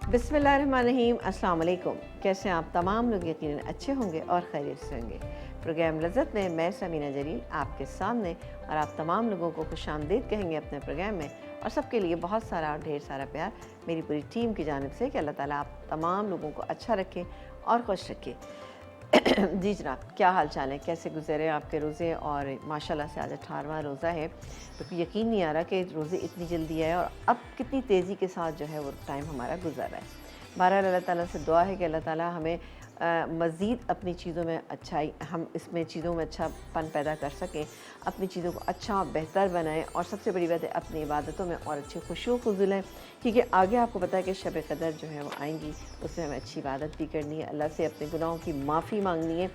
बिस्मिल्लाहिर्रहमानिर्रहीम, अस्सलाम वालेकुम। कैसे हैं आप तमाम लोग? यकीनन अच्छे होंगे और खैरियत से होंगे। प्रोग्राम लज़्ज़त में मैं समीना जलील आपके सामने और आप तमाम लोगों को खुशामदीद कहेंगे अपने प्रोग्राम में, और सबके लिए बहुत सारा और ढेर सारा प्यार मेरी पूरी टीम की जानिब से कि अल्लाह ताला आप तमाम लोगों को अच्छा रखे और खुश रखे। जी जनाब, क्या हाल चाल है? कैसे गुजरे आपके रोज़े? और माशाल्लाह से आज 18वां रोज़ा है, तो यकीन नहीं आ रहा कि रोज़े इतनी जल्दी आए और अब कितनी तेज़ी के साथ जो है वो टाइम हमारा गुजर रहा है। बहरहाल अल्लाह ताला से दुआ है कि अल्लाह ताला हमें मज़ीद अपनी चीज़ों में अच्छाई, हम इसमें चीज़ों में अच्छापन पैदा कर सकें, अपनी चीज़ों को अच्छा और बेहतर बनाएं, और सबसे बड़ी बात है अपनी इबादतों में और अच्छी खुशियों को ज़ुलाएं, क्योंकि आगे आपको पता है कि शब कदर जो है वो आएंगी, उसमें हमें अच्छी इबादत भी करनी है, अल्लाह से अपने गुनाहों की माफ़ी मांगनी है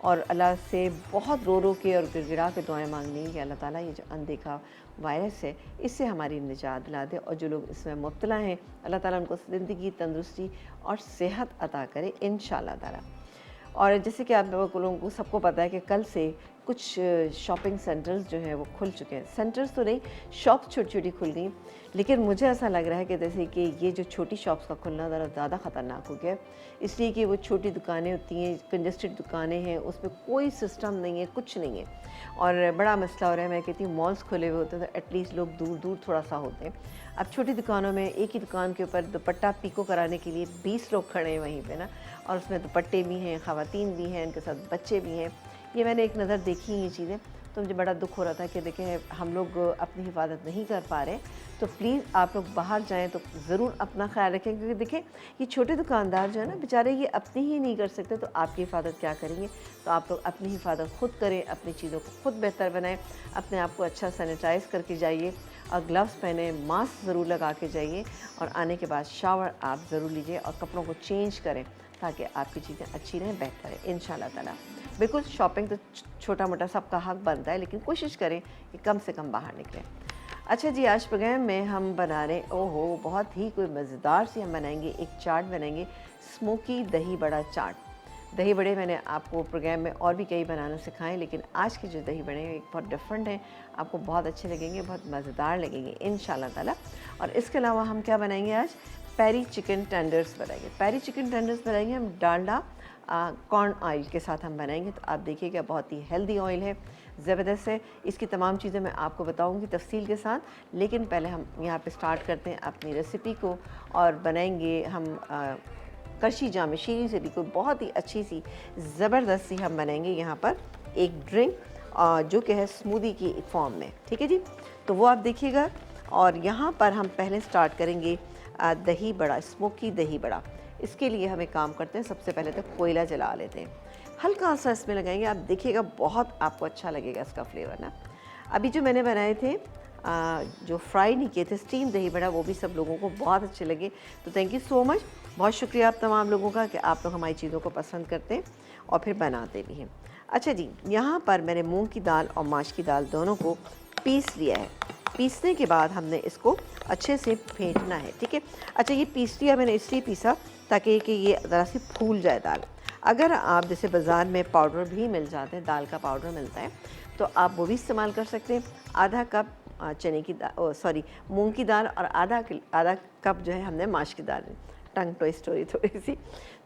और अल्लाह से बहुत रो रो के और गिड़गिड़ा के दुआएं मांगनी है कि अल्लाह ताला ये जो अनदेखा वायरस है इससे हमारी निजात दिला दे, और जो लोग इसमें मुब्तला हैं अल्लाह ताला उनको ज़िंदगी, तंदुरुस्ती और सेहत अता करे इंशाअल्लाह ताला। और जैसे कि आप लोगों को सबको पता है कि कल से कुछ शॉपिंग सेंटर्स जो हैं वो खुल चुके हैं। सेंटर्स तो नहीं, शॉप्स छोटी छोटी खुल गई, लेकिन मुझे ऐसा लग रहा है कि जैसे कि ये जो छोटी शॉप्स का खुलना ज़रा ज़्यादा ख़तरनाक हो गया है, इसलिए कि वो छोटी दुकानें होती हैं, कंजस्टेड दुकानें हैं, उसमें कोई सिस्टम नहीं है, कुछ नहीं है, और बड़ा मसला हो रहा है। मैं कहती हूँ मॉल्स खुले हुए होते हैं तो एटलीस्ट लोग दूर दूर थोड़ा सा होते हैं। अब छोटी दुकानों में एक ही दुकान के ऊपर दुपट्टा पीको कराने के लिए 20 लोग खड़े हैं वहीं पे ना, और उसमें दुपट्टे भी हैं, ख़वातीन भी हैं, उनके साथ बच्चे भी हैं। ये मैंने एक नज़र देखी ये चीज़ें, तो मुझे बड़ा दुख हो रहा था कि देखें हम लोग अपनी हिफाजत नहीं कर पा रहे। तो प्लीज़ आप लोग बाहर जाएं तो ज़रूर अपना ख्याल रखें, क्योंकि देखें ये छोटे दुकानदार जो है ना बेचारे, ये अपनी ही नहीं कर सकते तो आपकी हिफाजत क्या करेंगे। तो आप लोग अपनी हिफाजत खुद करें, अपनी चीज़ों को खुद बेहतर बनाएं, अपने आप को अच्छा सैनिटाइज़ करके जाइए और ग्लव्स पहने, मास्क ज़रूर लगा के जाइए, और आने के बाद शावर आप ज़रूर लीजिए और कपड़ों को चेंज करें ताकि आपकी चीज़ें अच्छी रहें, बेहतर है इंशाअल्लाह ताला। बिल्कुल शॉपिंग तो छोटा मोटा सबका हक बनता है, लेकिन कोशिश करें कि कम से कम बाहर निकलें। अच्छा जी, आज प्रोग्राम में हम बना रहे, ओहो बहुत ही कोई मज़ेदार सी हम बनाएंगे, एक चाट बनाएंगे, स्मोकी दही बड़ा चाट। दही बड़े मैंने आपको प्रोग्राम में और भी कई बनाना सिखाएं, लेकिन आज के जो दही बड़े हैं एक बहुत डिफरेंट हैं, आपको बहुत अच्छे लगेंगे, बहुत मज़ेदार लगेंगे इंशाल्लाह ताला। और इसके अलावा हम क्या बनाएंगे आज? पेरी चिकन टेंडर्स बनाएंगे। पेरी चिकन टेंडर्स बनाएंगे हम डालडा कॉर्न ऑयल के साथ हम बनाएंगे, तो आप देखिएगा बहुत ही हेल्दी ऑयल है, ज़बरदस्त है। इसकी तमाम चीज़ें मैं आपको बताऊंगी तफसील के साथ, लेकिन पहले हम यहाँ पे स्टार्ट करते हैं अपनी रेसिपी को, और बनाएंगे हम कशी जाम शीरी से भी कोई बहुत ही अच्छी सी ज़बरदस्त सी हम बनाएंगे यहाँ पर एक ड्रिंक, जो कि है स्मूदी की फॉर्म में। ठीक है जी, तो वो आप देखिएगा। और यहाँ पर हम पहले स्टार्ट करेंगे दही बड़ा, स्मोकी दही बड़ा। इसके लिए हमें काम करते हैं, सबसे पहले तो कोयला जला लेते हैं, हल्का सा इसमें लगाएंगे, आप देखिएगा बहुत आपको अच्छा लगेगा इसका फ्लेवर ना। अभी जो मैंने बनाए थे जो फ्राई नहीं किए थे, स्टीम दही बड़ा, वो भी सब लोगों को बहुत अच्छे लगे, तो थैंक यू सो मच। बहुत शुक्रिया आप तमाम लोगों का कि आप लोग हमारी चीज़ों को पसंद करते हैं और फिर बनाते भी हैं। अच्छा जी, यहाँ पर मैंने मूंग की दाल और माश की दाल दोनों को पीस लिया है। पीसने के बाद हमने इसको अच्छे से फेंटना है। ठीक है, अच्छा ये पीस लिया मैंने, इसलिए पीसा ताकि कि ये ज़रा सी फूल जाए दाल। अगर आप जैसे बाज़ार में पाउडर भी मिल जाते हैं, दाल का पाउडर मिलता है, तो आप वो भी इस्तेमाल कर सकते हैं। आधा कप चने की दाल, सॉरी मूंग की दाल, और आधा कप जो है हमने माश की दाल, टंग ट्विस्ट हो रही थोड़ी सी।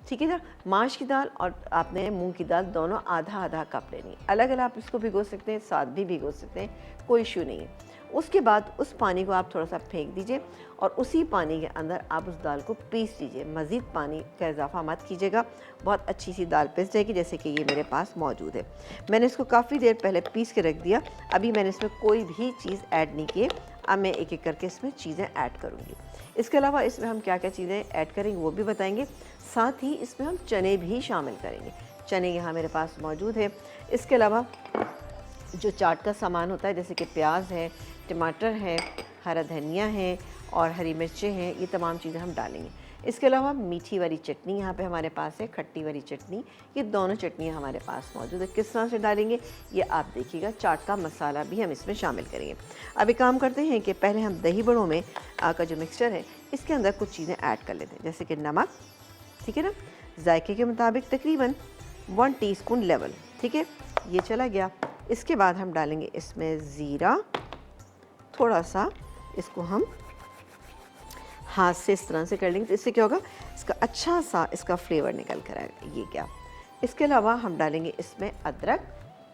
ठीक है ना, माश की दाल और आपने मूंग की दाल दोनों आधा आधा कप लेनी। अलग अलग आप इसको भिगो सकते हैं, साथ भी भिगो सकते हैं, कोई इशू नहीं है। उसके बाद उस पानी को आप थोड़ा सा फेंक दीजिए और उसी पानी के अंदर आप उस दाल को पीस लीजिए। मज़ीद पानी का इजाफा मत कीजिएगा, बहुत अच्छी सी दाल पिस जाएगी, जैसे कि ये मेरे पास मौजूद है। मैंने इसको काफ़ी देर पहले पीस के रख दिया, अभी मैंने इसमें कोई भी चीज़ ऐड नहीं की। अब मैं एक एक करके इसमें चीज़ें ऐड करूँगी। इसके अलावा इसमें हम क्या क्या चीज़ें ऐड करेंगे वो भी बताएंगे, साथ ही इसमें हम चने भी शामिल करेंगे। चने यहाँ मेरे पास मौजूद है। इसके अलावा जो चाट का सामान होता है, जैसे कि प्याज है, टमाटर है, हरा धनिया है और हरी मिर्चें हैं, ये तमाम चीज़ें हम डालेंगे। इसके अलावा मीठी वाली चटनी यहाँ पे हमारे पास है, खट्टी वाली चटनी, ये दोनों चटनियाँ हमारे पास मौजूद है। किस तरह से डालेंगे ये आप देखिएगा। चाट का मसाला भी हम इसमें शामिल करेंगे। अब एक काम करते हैं कि पहले हम दही बड़ों में का जो मिक्सचर है इसके अंदर कुछ चीज़ें ऐड कर लेते हैं, जैसे कि नमक, ठीक है ना, जायके के मुताबिक तकरीबन 1 टीस्पून लेवल। ठीक है, ये चला गया। इसके बाद हम डालेंगे इसमें ज़ीरा, थोड़ा सा इसको हम हाथ से इस तरह से कर लेंगे तो इससे क्या होगा, इसका अच्छा सा इसका फ्लेवर निकल कर आएगा। ये क्या, इसके अलावा हम डालेंगे इसमें अदरक,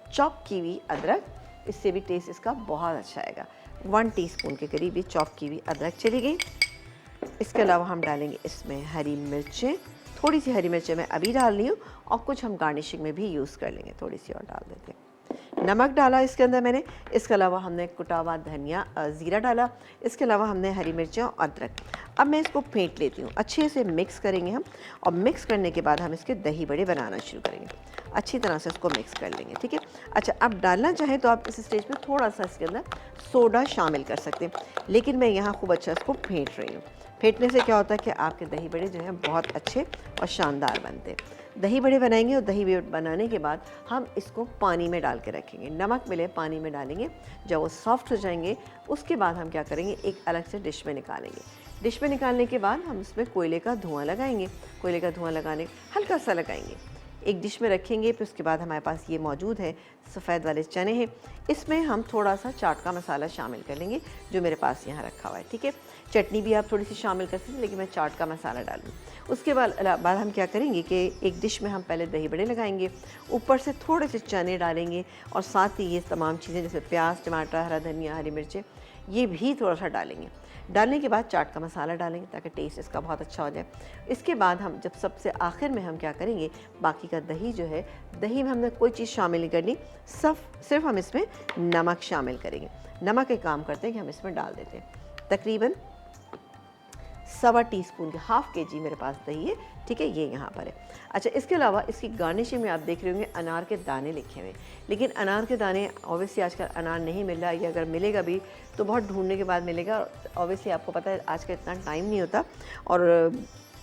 चॉप की हुई अदरक, इससे भी टेस्ट इसका बहुत अच्छा आएगा। 1 टीस्पून के करीब ये चॉप की हुई अदरक चली गई। इसके अलावा हम डालेंगे इसमें हरी मिर्चें, थोड़ी सी हरी मिर्चें मैं अभी डाल रही हूँ और कुछ हम गार्निशिंग में भी यूज़ कर लेंगे, थोड़ी सी और डाल देते हैं। नमक डाला इसके अंदर मैंने, इसके अलावा हमने कुटा हुआ धनिया ज़ीरा डाला, इसके अलावा हमने हरी मिर्चें और अदरक। अब मैं इसको फेंट लेती हूँ, अच्छे से मिक्स करेंगे हम, और मिक्स करने के बाद हम इसके दही बड़े बनाना शुरू करेंगे। अच्छी तरह से इसको मिक्स कर लेंगे, ठीक है। अच्छा, अब डालना चाहें तो आप इस स्टेज पे थोड़ा सा इसके अंदर सोडा शामिल कर सकते हैं, लेकिन मैं यहाँ खूब अच्छा इसको फेंट रही हूँ। फेंटने से क्या होता है कि आपके दही बड़े जो हैं बहुत अच्छे और शानदार बनते हैं। दही बड़े बनाएंगे और दही बड़े बनाने के बाद हम इसको पानी में डाल के रखेंगे, नमक मिले पानी में डालेंगे। जब वो सॉफ्ट हो जाएंगे उसके बाद हम क्या करेंगे, एक अलग से डिश में निकालेंगे। डिश में निकालने के बाद हम इसमें कोयले का धुआं लगाएंगे। कोयले का धुआं लगाने हल्का सा लगाएंगे, एक डिश में रखेंगे। फिर उसके बाद हमारे पास ये मौजूद है सफ़ेद वाले चने हैं, इसमें हम थोड़ा सा चाट का मसाला शामिल कर लेंगे जो मेरे पास यहाँ रखा हुआ है, ठीक है। चटनी भी आप थोड़ी सी शामिल कर सकते हैं, लेकिन मैं चाट का मसाला डाल दूँ। उसके बाद हम क्या करेंगे कि एक डिश में हम पहले दही बड़े लगाएंगे, ऊपर से थोड़े से चने डालेंगे और साथ ही ये तमाम चीज़ें जैसे प्याज, टमाटर, हरा धनिया, हरी मिर्चें, ये भी थोड़ा सा डालेंगे। डालने के बाद चाट का मसाला डालेंगे ताकि टेस्ट इसका बहुत अच्छा हो जाए। इसके बाद हम जब सबसे आखिर में हम क्या करेंगे, बाकी का दही जो है, दही में हमने कोई चीज़ शामिल नहीं करनी, सिर्फ हम इसमें नमक शामिल करेंगे। नमक एक काम करते हैं कि हम इसमें डाल देते हैं तकरीबन 1.25 टीस्पून के, हाफ़ के जी मेरे पास दही है, ठीक है, ये यहाँ पर है। अच्छा, इसके अलावा इसकी गार्निशिंग में आप देख रहे होंगे अनार के दाने लिखे हुए, लेकिन अनार के दाने ऑब्वियसली आजकल अनार नहीं मिल रहा, या अगर मिलेगा भी तो बहुत ढूंढने के बाद मिलेगा। ऑब्वियसली आपको पता है आजकल इतना टाइम नहीं होता और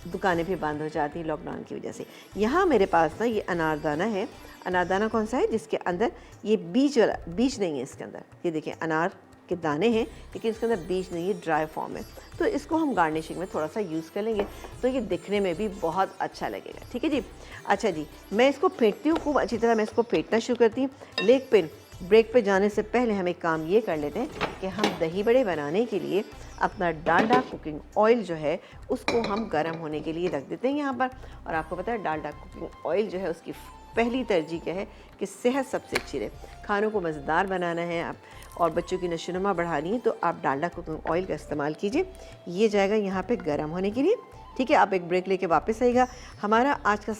दुकानें भी बंद हो जाती लॉकडाउन की वजह से। यहाँ मेरे पास ना ये अनारदाना है। अनारदाना कौन सा है, जिसके अंदर ये बीज नहीं है इसके अंदर। ये देखिए अनार के दाने हैं, लेकिन इसके अंदर बीज नहीं है, ड्राई फॉर्म है। तो इसको हम गार्निशिंग में थोड़ा सा यूज़ कर लेंगे तो ये दिखने में भी बहुत अच्छा लगेगा, ठीक है जी। अच्छा जी, मैं इसको फेंटती हूँ खूब अच्छी तरह, मैं इसको फेंटना शुरू करती हूँ। लेकिन ब्रेक पे जाने से पहले हम एक काम ये कर लेते हैं कि हम दही बड़े बनाने के लिए अपना डालडा कुकिंग ऑयल जो है उसको हम गर्म होने के लिए रख देते हैं यहाँ पर। और आपको पता है डालडा कुकिंग ऑयल जो है उसकी पहली तरजीह क्या है कि सेहत सबसे अच्छी रहे, खानों को मज़ेदार बनाना है आप और बच्चों की नशोनुमा बढ़ानी है तो आप डालडा कुकिंग ऑयल का इस्तेमाल कीजिए। ये जाएगा यहाँ पे गर्म होने के लिए, ठीक है। आप एक ब्रेक लेके वापस आइएगा। हमारा आज का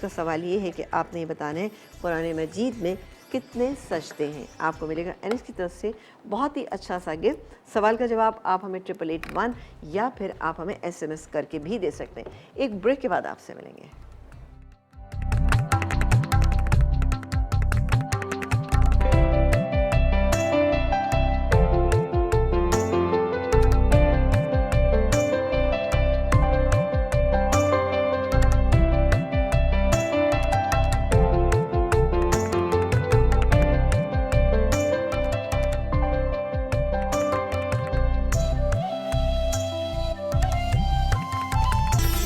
सवाल ये है कि आपने ये बताना है कुरान मजीद में कितने सजदे हैं। आपको मिलेगा एनएस की तरफ से बहुत ही अच्छा सा गिफ्ट। सवाल का जवाब आप हमें 8881 या फिर आप हमें SMS करके भी दे सकते हैं। एक ब्रेक के बाद आपसे मिलेंगे।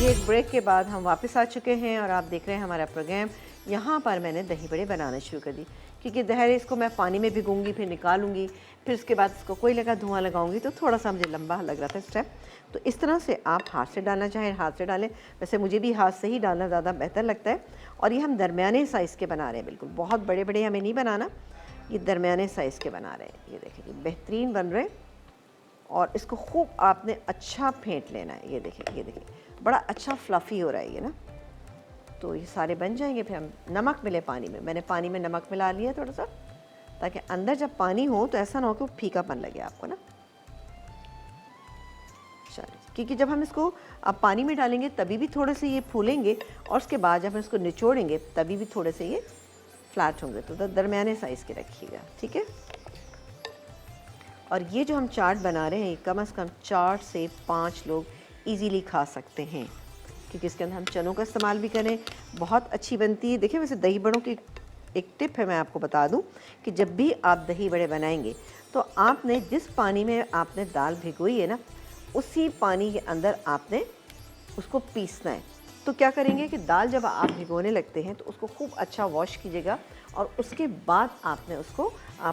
एक ब्रेक के बाद हम वापस आ चुके हैं और आप देख रहे हैं हमारा प्रोग्राम। यहाँ पर मैंने दही बड़े बनाना शुरू कर दी, क्योंकि दही इसको मैं पानी में भिगूंगी, फिर निकालूंगी, फिर उसके बाद इसको कोयले का धुआं लगाऊंगी, तो थोड़ा सा मुझे लंबा लग रहा था स्टेप। तो इस तरह से आप हाथ से डालना चाहें हाथ से डालें, वैसे मुझे भी हाथ से ही डालना ज़्यादा बेहतर लगता है। और ये हम दरमियाने साइज़ के बना रहे हैं, बिल्कुल बहुत बड़े बड़े हमें नहीं बनाना, ये दरमियाने साइज़ के बना रहे हैं। ये देखिए बेहतरीन बन रहे हैं और इसको खूब आपने अच्छा फेंट लेना है। ये देखिए बड़ा अच्छा फ्लफ़ी हो रहा है ये ना। तो ये सारे बन जाएंगे। फिर हम नमक मिले पानी में, मैंने पानी में नमक मिला लिया थोड़ा सा, ताकि अंदर जब पानी हो तो ऐसा ना हो कि फीकापन लगे आपको ना। चलिए, क्योंकि जब हम इसको अब पानी में डालेंगे तभी भी थोड़े से ये फूलेंगे और उसके बाद जब हम इसको निचोड़ेंगे तभी भी थोड़े से ये फ्लैट होंगे। तो दरमियाने साइज़ के रखिएगा, ठीक है। और ये जो हम चाट बना रहे हैं कम से कम 4 से 5 लोग इजीली खा सकते हैं, क्योंकि इसके अंदर हम चनों का इस्तेमाल भी करें, बहुत अच्छी बनती है। देखिए वैसे दही बड़ों की एक टिप है, मैं आपको बता दूं कि जब भी आप दही बड़े बनाएंगे तो आपने जिस पानी में आपने दाल भिगोई है ना, उसी पानी के अंदर आपने उसको पीसना है। तो क्या करेंगे कि दाल जब आप भिगोने लगते हैं तो उसको खूब अच्छा वॉश कीजिएगा और उसके बाद आपने उसको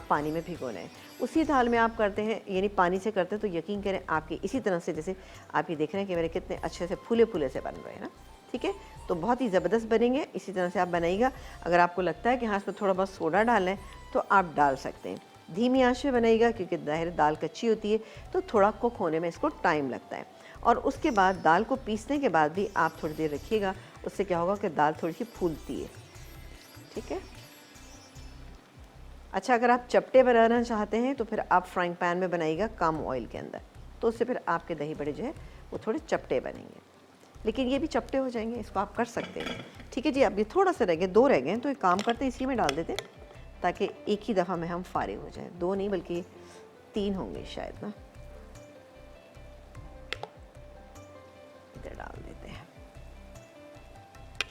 पानी में भिगोना है। उसी दाल में आप करते हैं, यानी पानी से करते हैं, तो यकीन करें आपके इसी तरह से, जैसे आप ये देख रहे हैं कि मेरे कितने अच्छे से फूले फूले से बन रहे हैं ना, ठीक है। तो बहुत ही ज़बरदस्त बनेंगे, इसी तरह से आप बनाइएगा। अगर आपको लगता है कि हाँ इसमें थोड़ा बहुत सोडा डालना है तो आप डाल सकते हैं। धीमी आंच पे बनाइएगा क्योंकि ज़ाहिर दाल कच्ची होती है तो थोड़ा कुक होने में इसको टाइम लगता है। और उसके बाद दाल को पीसने के बाद भी आप थोड़ी देर रखिएगा, उससे क्या होगा कि दाल थोड़ी सी फूलती है, ठीक है। अच्छा, अगर आप चपटे बनाना चाहते हैं तो फिर आप फ्राइंग पैन में बनाइएगा कम ऑयल के अंदर, तो उससे फिर आपके दही बड़े जो है वो थोड़े चपटे बनेंगे, लेकिन ये भी चपटे हो जाएंगे, इसको आप कर सकते हैं, ठीक है जी। अब ये थोड़ा सा रह गए, 2 रह गए हैं, तो एक काम करते हैं इसी में डाल देते हैं ताकि एक ही दफ़ा में हम फारिग हो जाएं। 2 नहीं बल्कि 3 होंगे शायद ना, इधर डाल देते हैं,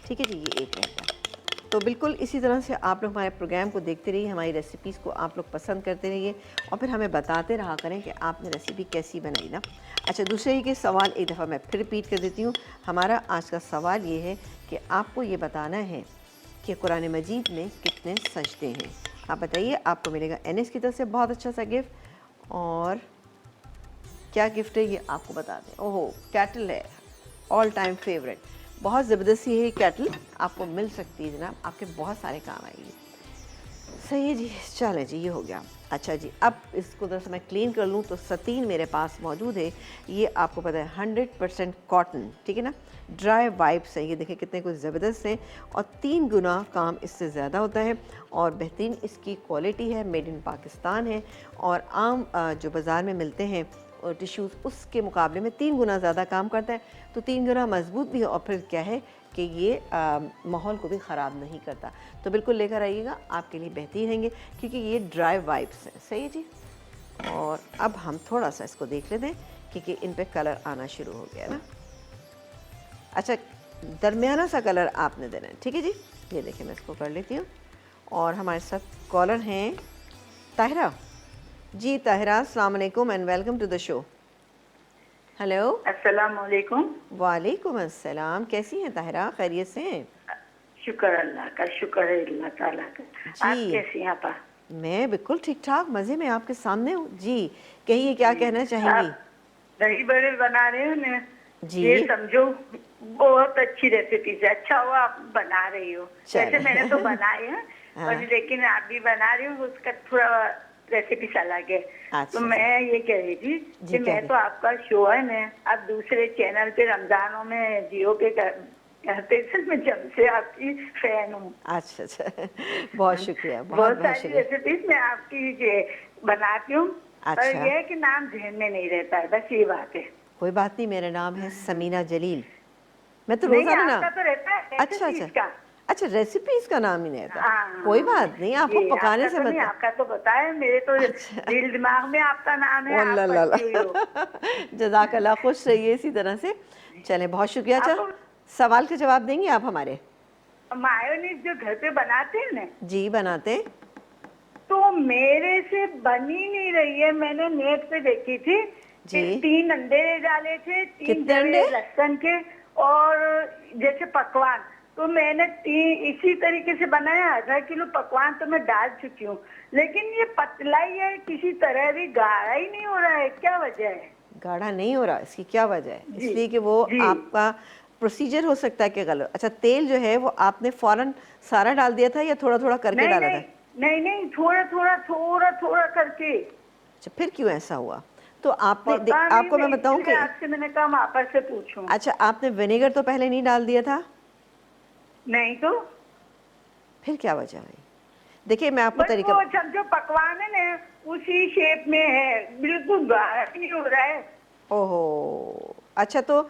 ठीक है जी। ये एक रहता है। तो बिल्कुल इसी तरह से आप लोग हमारे प्रोग्राम को देखते रहिए, हमारी रेसिपीज़ को आप लोग पसंद करते रहिए और फिर हमें बताते रहा करें कि आपने रेसिपी कैसी बनाई ना। अच्छा, दूसरे ही के सवाल एक दफ़ा मैं फिर रिपीट कर देती हूँ। हमारा आज का सवाल ये है कि आपको ये बताना है कि कुरान मजीद में कितने सजदे हैं। आप बताइए, आपको मिलेगा एनएस की तरफ से बहुत अच्छा सा गिफ्ट। और क्या गिफ्ट है ये आपको बता दें। ओहो, कैटल है, ऑल टाइम फेवरेट, बहुत ज़बरदस्ती है ये कैटल, आपको मिल सकती है जनाब, आपके बहुत सारे काम आएगी। सही है जी, चलें जी, ये हो गया। अच्छा जी, अब इसको दरअसल मैं क्लीन कर लूँ तो सतीन मेरे पास मौजूद है। ये आपको पता है 100% कॉटन, ठीक है ना, ड्राई वाइप्स हैं। ये देखें कितने कुछ ज़बरदस्त हैं और 3 गुना काम इससे ज़्यादा होता है और बेहतरीन इसकी क्वालिटी है, मेड इन पाकिस्तान है। और आम जो बाज़ार में मिलते हैं और टिश्यूज़, उसके मुकाबले में 3 गुना ज़्यादा काम करता है, तो 3 गुना मजबूत भी है और फिर क्या है कि ये माहौल को भी ख़राब नहीं करता। तो बिल्कुल लेकर आइएगा, आपके लिए बेहतरीन रहेंगे क्योंकि ये ड्राई वाइप्स हैं। सही है जी। और अब हम थोड़ा सा इसको देख लेते हैं क्योंकि इन पे कलर आना शुरू हो गया ना। अच्छा, दरमियाना सा कलर आपने देना है, ठीक है जी। ये देखिए, मैं इसको कर लेती हूँ। और हमारे साथ कॉलर हैं ताहिरा जी। ताहिरा, अस्सलाम वालेकुम and welcome to the show. Hello, अस्सलाम वालेकुम। वालेकुम अस्सलाम। कैसी हैं ताहिरा, खैरियत से हैं? शुक्र अल्लाह का, शुक्र है अल्लाह ताला का। आप जी, कैसी हैं आपा? मैं बिल्कुल ठीक ठाक, मज़े में आपके सामने हूँ जी। कहिए, क्या कहना चाहेंगी? आप दही बड़े बना रहे हो ना, जी, ये समझो बहुत अच्छी रेसिपी है। अच्छा हुआ आप बना रही हो। वैसे मैंने तो चलो बनाए हैं हाँ, पर लेकिन आप भी बना रही हो, उसका थोड़ा रेसिपी अलग है। तो अच्छा मैं ये कह रही थी जी, कि कह मैं रही। तो आपका शो है ना, आप दूसरे चैनल पे रमजानों में जियो पे करते थे, मैं जब से आपकी फैन हूँ। अच्छा अच्छा बहुत शुक्रिया, बहुत बहुत बहुत सारी शुक्रिया। रेसिपीज मैं आपकी बनाती हूँ पर अच्छा, यह है कि नाम ध्यान में नहीं रहता है, बस ये बात है। कोई बात नहीं, मेरा नाम है समीना जलील। मैं तो नहीं, रोज़ाना ना। आपका तो रहता है अच्छा रेसिपीज अच्छा का। अच्छा, रेसिपीज़ का नाम ही नहीं रहता। कोई हाँ, बात नहीं, आपको ये पकाने आपका से तो नहीं, मतलब। आपका तो बताया, मेरे तो अच्छा, दिल दिमाग में आपका नाम है, ओ आप ला ला ला पढ़ती हुई हो। जज़ाकल्लाह, खुश रहिए इसी तरह से। चलें, बहुत शुक्रिया। अच्छा, आप सवाल का जवाब देंगी आप हमारे? मायोनीज जो घर पे बनाते हैं ना, जी, बनाते हैं। तो मेरे से बनी नहीं रही है। मैंने नेट पे देखी थी कि जी, 3 अंडे डाले थे, 3 कितने जड़े अंडे? लहसुन के, और जैसे पकवान, तो मैंने इसी तरीके से बनाया। आधा किलो पकवान तो मैं डाल चुकी हूँ, लेकिन ये पतला ही है, किसी तरह भी गाढ़ा ही नहीं हो रहा है। क्या वजह है? गाढ़ा नहीं हो रहा, इसकी क्या वजह है? जी इसलिए कि वो जी। आपका प्रोसीजर हो सकता है कि गलत। अच्छा, तेल जो है वो आपने फ़ौरन सारा डाल दिया था या थोड़ा थोड़ा करके नहीं डाला नहीं था? नहीं नहीं, थोड़ा थोड़ा थोड़ा थोड़ा करके। अच्छा, फिर क्यों ऐसा हुआ? तो आपने पता नहीं, आपको मैं मैं बताऊं इसलिए कि आपसे मैंने कहा आपस से पूछूं। अच्छा, आपने विनेगर तो पहले नहीं डाल दिया था? नहीं तो फिर क्या वजह है? देखिए, मैं आपको बस तरीका। वो समझो पकवान है ना, उसी शेप में है, बिल्कुल गाढ़ा नहीं हो रहा है। ओहो, अच्छा, तो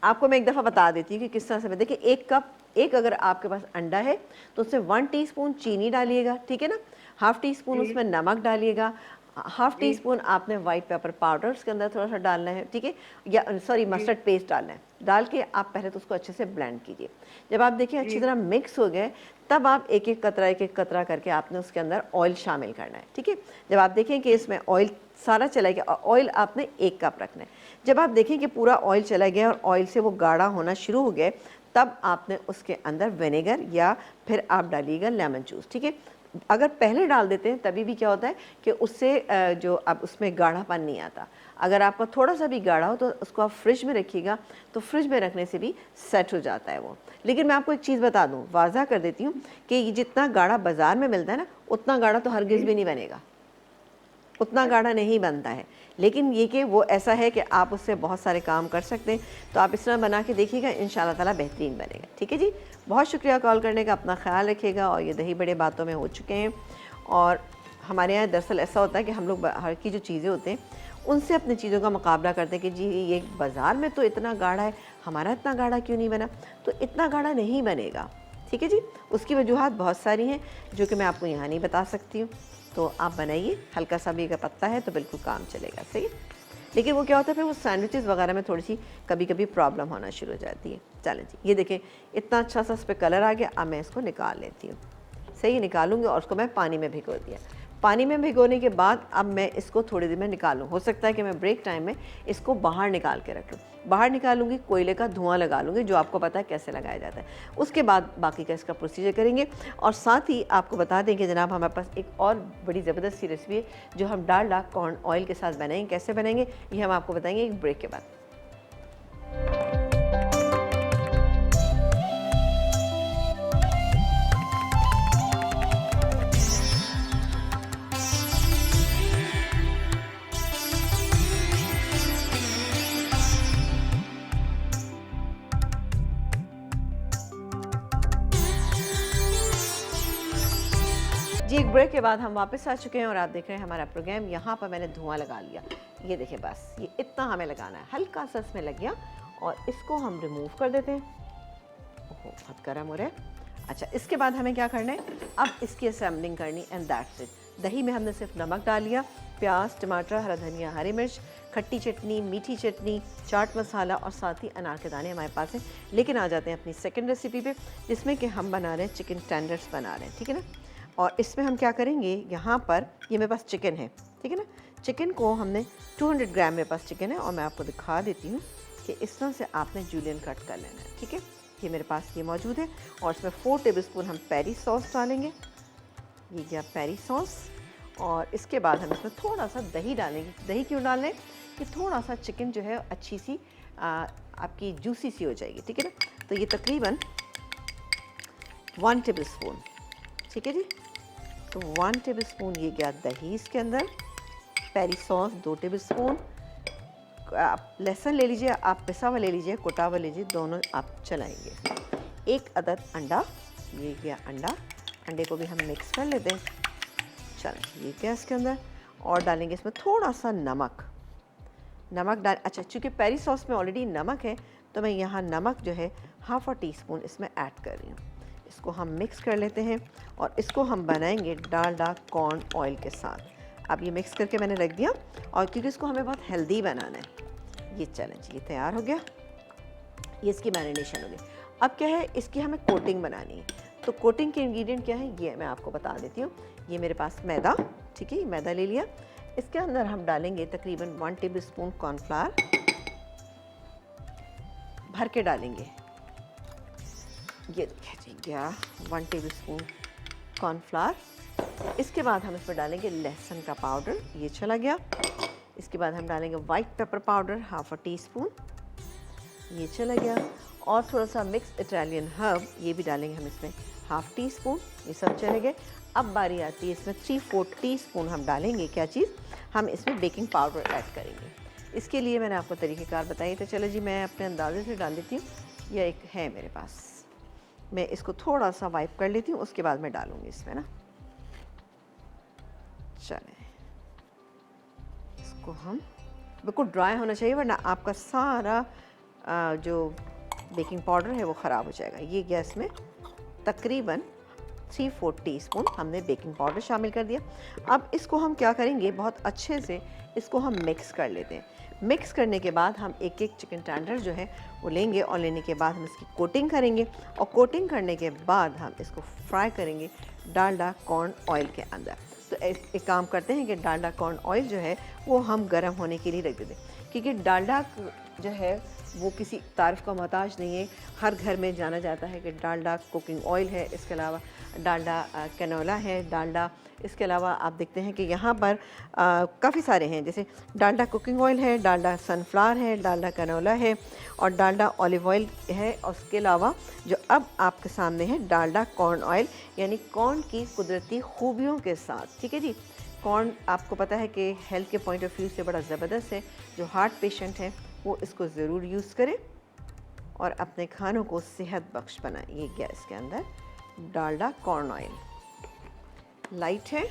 आपको मैं एक दफ़ा बता देती हूँ कि किस तरह से। देखिए, 1 कप, एक अगर आपके पास अंडा है तो उसमें 1 टीस्पून चीनी डालिएगा, ठीक है ना, हाफ़ टी स्पून जी उसमें नमक डालिएगा, हाफ़ टी जी स्पून आपने वाइट पेपर पाउडर उसके अंदर थोड़ा सा डालना है, ठीक है, या सॉरी जी मस्टर्ड पेस्ट डालना है। डाल के आप पहले तो उसको अच्छे से ब्लेंड कीजिए। जब आप देखिए जी अच्छी तरह मिक्स हो गए, तब आप एक एक कतरा करके आपने उसके अंदर ऑयल शामिल करना है, ठीक है। जब आप देखें कि इसमें ऑयल सारा चला गया, ऑयल आपने 1 कप रखना है। जब आप देखें कि पूरा ऑयल चला गया और ऑयल से वो गाढ़ा होना शुरू हो गया, तब आपने उसके अंदर विनेगर या फिर आप डालिएगा लेमन जूस, ठीक है। अगर पहले डाल देते हैं तभी भी क्या होता है कि उससे जो अब उसमें गाढ़ापन नहीं आता। अगर आपका थोड़ा सा भी गाढ़ा हो तो उसको आप फ्रिज में रखिएगा, तो फ्रिज में रखने से भी सेट हो जाता है वो। लेकिन मैं आपको एक चीज़ बता दूं, वाज़ा कर देती हूँ कि ये जितना गाढ़ा बाज़ार में मिलता है ना, उतना गाढ़ा तो हरगिज़ भी नहीं बनेगा, उतना गाढ़ा नहीं बनता है। लेकिन ये कि वो ऐसा है कि आप उससे बहुत सारे काम कर सकते हैं। तो आप इस तरह बना के देखिएगा, इंशाल्लाह ताला बेहतरीन बनेगा, ठीक है जी। बहुत शुक्रिया कॉल करने का, अपना ख्याल रखिएगा। और ये दही बड़े बातों में हो चुके हैं। और हमारे यहाँ दरअसल ऐसा होता है कि हम लोग बाहर की जो चीज़ें होते हैं उनसे अपनी चीज़ों का मुकाबला करते हैं कि जी ये बाज़ार में तो इतना गाढ़ा है, हमारा इतना गाढ़ा क्यों नहीं बना। तो इतना गाढ़ा नहीं बनेगा, ठीक है जी। उसकी वजूहत बहुत सारी हैं जो कि मैं आपको यहाँ नहीं बता सकती हूँ। तो आप बनाइए, हल्का सा भी अगर पत्ता है तो बिल्कुल काम चलेगा, सही है। लेकिन वो क्या होता है फिर वो सैंडविचेस वगैरह में थोड़ी सी कभी कभी प्रॉब्लम होना शुरू हो जाती है। चलें जी, ये देखें इतना अच्छा सा इस पर कलर आ गया। अब मैं इसको निकाल लेती हूँ, सही निकालूंगी। और उसको मैं पानी में भिगो दिया। पानी में भिगोने के बाद अब मैं इसको थोड़ी देर में निकालूँ। हो सकता है कि मैं ब्रेक टाइम में इसको बाहर निकाल के रख लूँ। बाहर निकालूंगी, कोयले का धुआं लगा लूँगी, जो आपको पता है कैसे लगाया जाता है। उसके बाद बाकी का इसका प्रोसीजर करेंगे। और साथ ही आपको बता दें कि जनाब हमारे पास एक और बड़ी ज़बरदस्त सी रेसिपी है जो हम डालडा कॉर्न ऑयल के साथ बनाएंगे। कैसे बनाएंगे ये हम आपको बताएंगे एक ब्रेक के बाद। जी, एक ब्रेक के बाद हम वापस आ चुके हैं और आप देख रहे हैं हमारा प्रोग्राम। यहाँ पर मैंने धुआं लगा लिया, ये देखिए, बस ये इतना हमें लगाना है, हल्का सा इसमें लग गया। और इसको हम रिमूव कर देते हैं। ओहो, बहुत गर्म हो रहा है। अच्छा, इसके बाद हमें क्या करना है, अब इसकी असेंबलिंग करनी, एंड दैट्स इट। दही में हमने सिर्फ नमक डाल लिया, प्याज, टमाटर, हरा धनिया, हरी मिर्च, खट्टी चटनी, मीठी चटनी, चाट मसाला और साथ ही अनार के दाने हमारे पास हैं। लेकिन आ जाते हैं अपनी सेकंड रेसिपी पे, जिसमें कि हम बना रहे हैं चिकन टेंडर्स बना रहे हैं, ठीक है ना। और इसमें हम क्या करेंगे, यहाँ पर ये मेरे पास चिकन है, ठीक है ना। चिकन को हमने 200 ग्राम मेरे पास चिकन है और मैं आपको दिखा देती हूँ कि इस तरह से आपने जूलियन कट कर लेना है, ठीक है। ये मेरे पास ये मौजूद है। और इसमें 4 टेबलस्पून हम पेरी सॉस डालेंगे, ये गया पेरी सॉस। और इसके बाद हम इसमें थोड़ा सा दही डालेंगे। दही क्यों डाल रहे हैं कि थोड़ा सा चिकन जो है अच्छी सी आपकी जूसी सी हो जाएगी, ठीक है ना। तो ये तकरीबन 1 टेबलस्पून, ठीक है जी। तो 1 टेबलस्पून ये गया दही, इसके अंदर पेरी सॉस 2 टेबलस्पून। आप लहसुन ले लीजिए, आप पिसा हुआ ले लीजिए, कुटा हुआ लीजिए, दोनों आप चलाएंगे। 1 अदद अंडा, ये गया अंडा, अंडे को भी हम मिक्स कर लेते हैं। चलें, ये गया इसके अंदर। और डालेंगे इसमें थोड़ा सा नमक, नमक डाल, अच्छा चूँकि पेरी सॉस में ऑलरेडी नमक है तो मैं यहाँ नमक जो है ½ टीस्पून इसमें ऐड कर रही हूँ। इसको हम मिक्स कर लेते हैं और इसको हम बनाएंगे डालडा कॉर्न ऑयल के साथ। अब ये मिक्स करके मैंने रख दिया, और क्योंकि इसको हमें बहुत हेल्दी बनाना है। ये चैलेंज ये तैयार हो गया, ये इसकी मैरिनेशन हो गई। अब क्या है, इसकी हमें कोटिंग बनानी है। तो कोटिंग के इंग्रेडिएंट क्या है ये मैं आपको बता देती हूँ। ये मेरे पास मैदा, ठीक है, मैदा ले लिया। इसके अंदर हम डालेंगे तकरीबन 1 टेबलस्पून कॉर्नफ्लावर, भर के डालेंगे। ये देखिए गया 1 टेबलस्पून कॉर्नफ्लावर। इसके बाद हम इसमें डालेंगे लहसुन का पाउडर, ये चला गया। इसके बाद हम डालेंगे वाइट पेपर पाउडर ½ टीस्पून, ये चला गया। और थोड़ा सा मिक्स इटालियन हर्ब, ये भी डालेंगे हम इसमें ½ टीस्पून, ये सब चले गए। अब बारी आती है इसमें 3/4 टीस्पून हम डालेंगे, क्या चीज़, हम इसमें बेकिंग पाउडर ऐड करेंगे। इसके लिए मैंने आपको तरीक़ेकार बताई, तो चलो जी मैं अपने अंदाजे से डाल देती हूँ। यह एक है मेरे पास, मैं इसको थोड़ा सा वाइप कर लेती हूँ, उसके बाद मैं डालूँगी इसमें ना। चलें, इसको हम बिल्कुल ड्राई होना चाहिए, वरना आपका सारा जो बेकिंग पाउडर है वो ख़राब हो जाएगा। ये गया इसमें तकरीबन 3/4 टीस्पून हमने बेकिंग पाउडर शामिल कर दिया। अब इसको हम क्या करेंगे, बहुत अच्छे से इसको हम मिक्स कर लेते हैं। मिक्स करने के बाद हम एक एक चिकन टेंडर जो है वो लेंगे, और लेने के बाद हम इसकी कोटिंग करेंगे। और कोटिंग करने के बाद हम इसको फ्राई करेंगे डालडा कॉर्न ऑयल के अंदर। तो एक काम करते हैं कि डालडा कॉर्न ऑयल जो है वो हम गर्म होने के लिए रख देते हैं। क्योंकि डालडा जो है वो किसी तारीफ़ का मोहताज नहीं है। हर घर में जाना जाता है कि डालडा कुकिंग ऑयल है, इसके अलावा डालडा कैनोला है, डालडा, इसके अलावा आप देखते हैं कि यहाँ पर काफ़ी सारे हैं, जैसे डालडा कुकिंग ऑयल है, डालडा सनफ्लावर है, डालडा कैनोला है और डालडा ऑलिव ऑयल है। और उसके अलावा जो अब आपके सामने है डालडा कॉर्न ऑयल, यानी कॉर्न की कुदरती खूबियों के साथ। ठीक है जी, कॉर्न आपको पता है कि हेल्थ के पॉइंट ऑफ व्यू से बड़ा ज़बरदस्त है। जो हार्ट पेशेंट है वो इसको ज़रूर यूज़ करें और अपने खानों को सेहत बख्श बनाएं। ये क्या इसके अंदर डालडा कॉर्न ऑयल लाइट है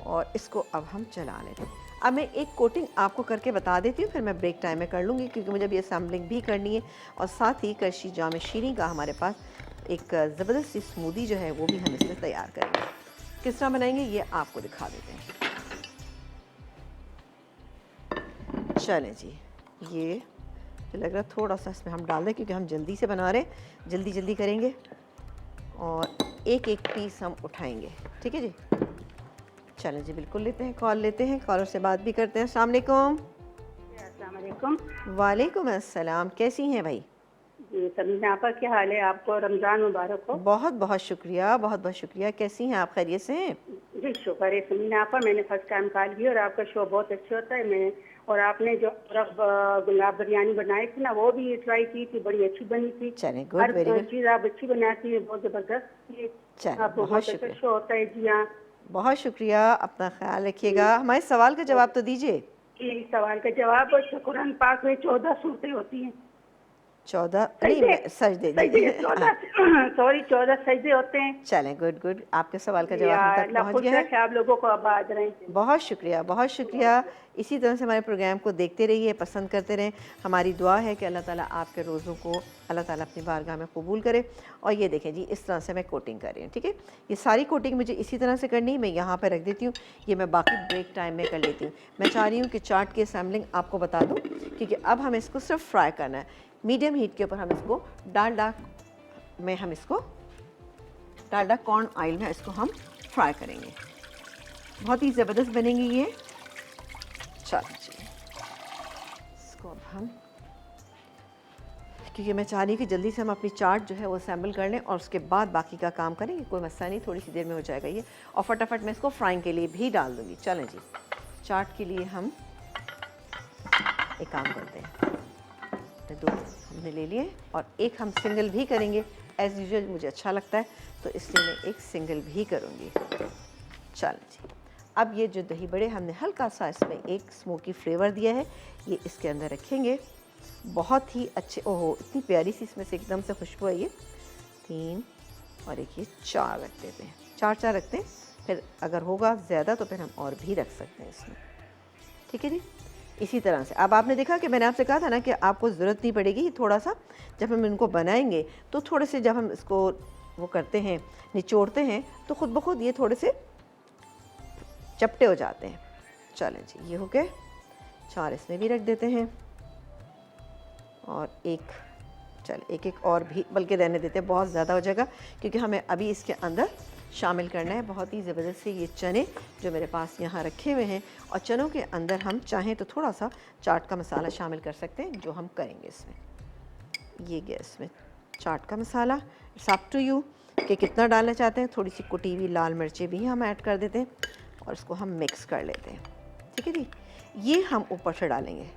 और इसको अब हम चला लेते हैं। अब मैं एक कोटिंग आपको करके बता देती हूँ, फिर मैं ब्रेक टाइम में कर लूँगी क्योंकि मुझे अभी असम्बलिंग भी करनी है और साथ ही करशी जाम शीरी का हमारे पास एक ज़बरदस्त सी स्मूदी जो है वो भी हम इसमें तैयार करेंगे। किस तरह बनाएंगे ये आपको दिखा देते हैं। चलें जी, ये लग रहा थोड़ा सा इसमें हम डाल दें क्योंकि हम जल्दी से बना रहे हैं, जल्दी करेंगे और एक एक पीस हम उठाएंगे। ठीक है जी, चलें जी बिल्कुल लेते हैं, कॉल लेते हैं, कॉलर से बात भी करते हैं। अस्सलाम वालेकुम। वालेकुम अस्सलाम, कैसी हैं भाई? जी समीना आपा, क्या हाल है? आपको रमज़ान मुबारक हो। बहुत बहुत शुक्रिया, बहुत बहुत शुक्रिया। कैसी हैं आप? खैरियत से हैं? जी शुक्र है समीना आपा, मैंने फर्स्ट टाइम कॉल किया और आपका शो बहुत अच्छा होता है। मैं और आपने जो गुलाब बिरयानी बनाई थी ना वो भी ट्राई की थी, बड़ी अच्छी बनी थी। चलें, गुड, हर वेरी गुड। चीज़ आप अच्छी बनाती है, बहुत ज़बरदस्त। चलें, आपको बहुत अच्छा शो होता है। जी हाँ, बहुत शुक्रिया, अपना ख्याल रखिएगा। हमारे सवाल का जवाब तो दीजिए। इस सवाल का जवाब, कुरान पाक में 14 सूरतें होती हैं। 14 नहीं, सजदे जी। 14 सजदे होते हैं। चलें, गुड गुड, आपके सवाल का जवाब या हम तक अल्लाह पहुंच खुश गया है। रखे आप लोगों को, आबाद रहें। बहुत शुक्रिया, बहुत शुक्रिया। इसी तरह से हमारे प्रोग्राम को देखते रहिए, पसंद करते रहें। हमारी दुआ है कि अल्लाह ताला आपके रोज़ों को अल्लाह ताला अपनी बारगाह में कबूल करे। और ये देखें जी, इस तरह से मैं कोटिंग कर रही हूँ। ठीक है, ये सारी कोटिंग मुझे इसी तरह से करनी है। मैं यहाँ पर रख देती हूँ, ये मैं बाकी ब्रेक टाइम में कर लेती हूँ। मैं चाह रही हूँ कि चाट की असम्बलिंग आपको बता दूँ, क्योंकि अब हमें इसको सिर्फ फ्राई करना है। मीडियम हीट के ऊपर हम इसको डालडा कॉर्न ऑयल में इसको हम फ्राई करेंगे। बहुत ही ज़बरदस्त बनेंगी ये। चलो जी, इसको अब हम, क्योंकि मैं चाह रही हूँ कि जल्दी से हम अपनी चाट जो है वो असेंबल कर लें और उसके बाद बाकी का काम करेंगे। कोई मसला नहीं, थोड़ी सी देर में हो जाएगा ये। और फटाफट मैं इसको फ्राइंग के लिए भी डाल दूँगी। चलें जी, चाट के लिए हम एक काम करते हैं, दो हमने ले लिए और एक हम सिंगल भी करेंगे। एज़ यूजुअल मुझे अच्छा लगता है तो इसलिए मैं एक सिंगल भी करूँगी। चलो जी, अब ये जो दही बड़े हमने हल्का सा इसमें एक स्मोकी फ्लेवर दिया है, ये इसके अंदर रखेंगे। बहुत ही अच्छे, ओहो इतनी प्यारी सी इसमें से एकदम से खुशबू आई है। 3 और एक ये 4 रख देते हैं, 4 रखते हैं। फिर अगर होगा ज़्यादा तो फिर हम और भी रख सकते हैं इसमें। ठीक है जी, इसी तरह से अब आपने देखा कि मैंने आपसे कहा था ना कि आपको ज़रूरत नहीं पड़ेगी। थोड़ा सा जब हम इनको बनाएंगे तो थोड़े से, जब हम इसको वो करते हैं, निचोड़ते हैं, तो ख़ुद ब खुद ये थोड़े से चपटे हो जाते हैं। चलें जी, ये हो गए 4, इसमें भी रख देते हैं और एक और भी बल्कि रहने देते हैं, बहुत ज़्यादा हो जाएगा क्योंकि हमें अभी इसके अंदर शामिल करना है बहुत ही ज़बरदस्त से ये चने जो मेरे पास यहाँ रखे हुए हैं। और चनों के अंदर हम चाहें तो थोड़ा सा चाट का मसाला शामिल कर सकते हैं, जो हम करेंगे इसमें। ये गया इसमें चाट का मसाला। इट्स अप टू यू कि कितना डालना चाहते हैं। थोड़ी सी कुटी हुई लाल मिर्चें भी हम ऐड कर देते हैं और इसको हम मिक्स कर लेते हैं। ठीक है जी, ये हम ऊपर से डालेंगे।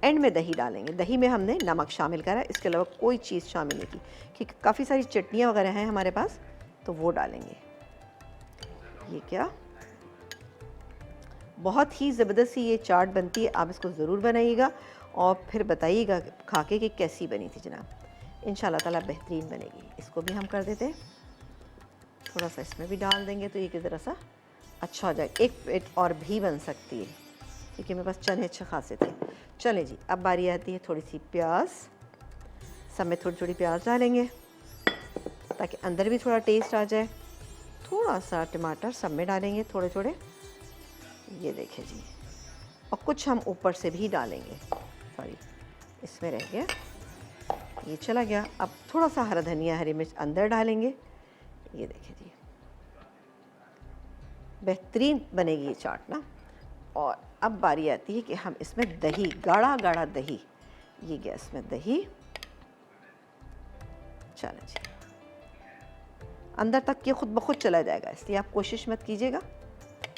एंड में दही डालेंगे। दही में हमने नमक शामिल करा, इसके अलावा कोई चीज़ शामिल नहीं की क्योंकि काफ़ी सारी चटनियाँ वगैरह हैं हमारे पास, तो वो डालेंगे। ये क्या बहुत ही ज़बरदस्त सी ये चाट बनती है। आप इसको ज़रूर बनाइएगा और फिर बताइएगा खा के कि कैसी बनी थी जनाब। इंशाल्लाह ताला बेहतरीन बनेगी। इसको भी हम कर देते हैं, थोड़ा सा इसमें भी डाल देंगे तो ये ज़रा सा अच्छा हो जाएगा। एक प्लेट और भी बन सकती है क्योंकि मेरे पास चने अच्छे खासे थे। चलें जी, अब बारी आती है थोड़ी सी प्याज। सब में थोड़ी थोड़ी प्याज डालेंगे ताकि अंदर भी थोड़ा टेस्ट आ जाए। थोड़ा सा टमाटर सब में डालेंगे थोड़े थोड़े, ये देखें जी। और कुछ हम ऊपर से भी डालेंगे, सॉरी इसमें रह गया, ये चला गया। अब थोड़ा सा हरा धनिया, हरी मिर्च अंदर डालेंगे। ये देखें जी, बेहतरीन बनेगी ये चाट ना। और अब बारी आती है कि हम इसमें दही, गाढ़ा गाढ़ा दही, ये गया इसमें दही। चलो जी, अंदर तक ये खुद ब खुद चला जाएगा, इसलिए आप कोशिश मत कीजिएगा,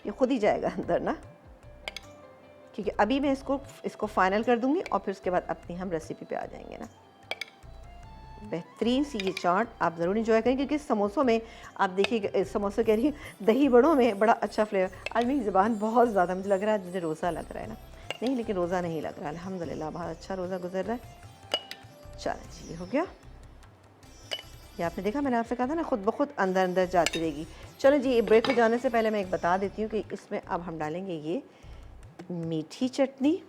ये खुद ही जाएगा अंदर ना, क्योंकि अभी मैं इसको फाइनल कर दूंगी और फिर उसके बाद अपनी हम रेसिपी पे आ जाएंगे ना। बेहतरीन सी ये चाट आप ज़रूर इंजॉय करें, क्योंकि समोसों में आप देखिए, समोसे कह रही है, दही बड़ों में बड़ा अच्छा फ्लेवर। आज मेरी ज़ुबान बहुत ज़्यादा, मुझे लग रहा है मुझे रोज़ा लग रहा है ना, नहीं लेकिन रोज़ा नहीं लग रहा, अल्हम्दुलिल्लाह बहुत अच्छा रोज़ा गुजर रहा है। चलो जी, ये हो गया। ये आपने देखा, मैंने आपसे कहा था ना खुद ब खुद अंदर अंदर जाती रहेगी। चलो जी, ये ब्रेक पे जाने से पहले मैं एक बता देती हूँ कि इसमें अब हम डालेंगे ये मीठी चटनी,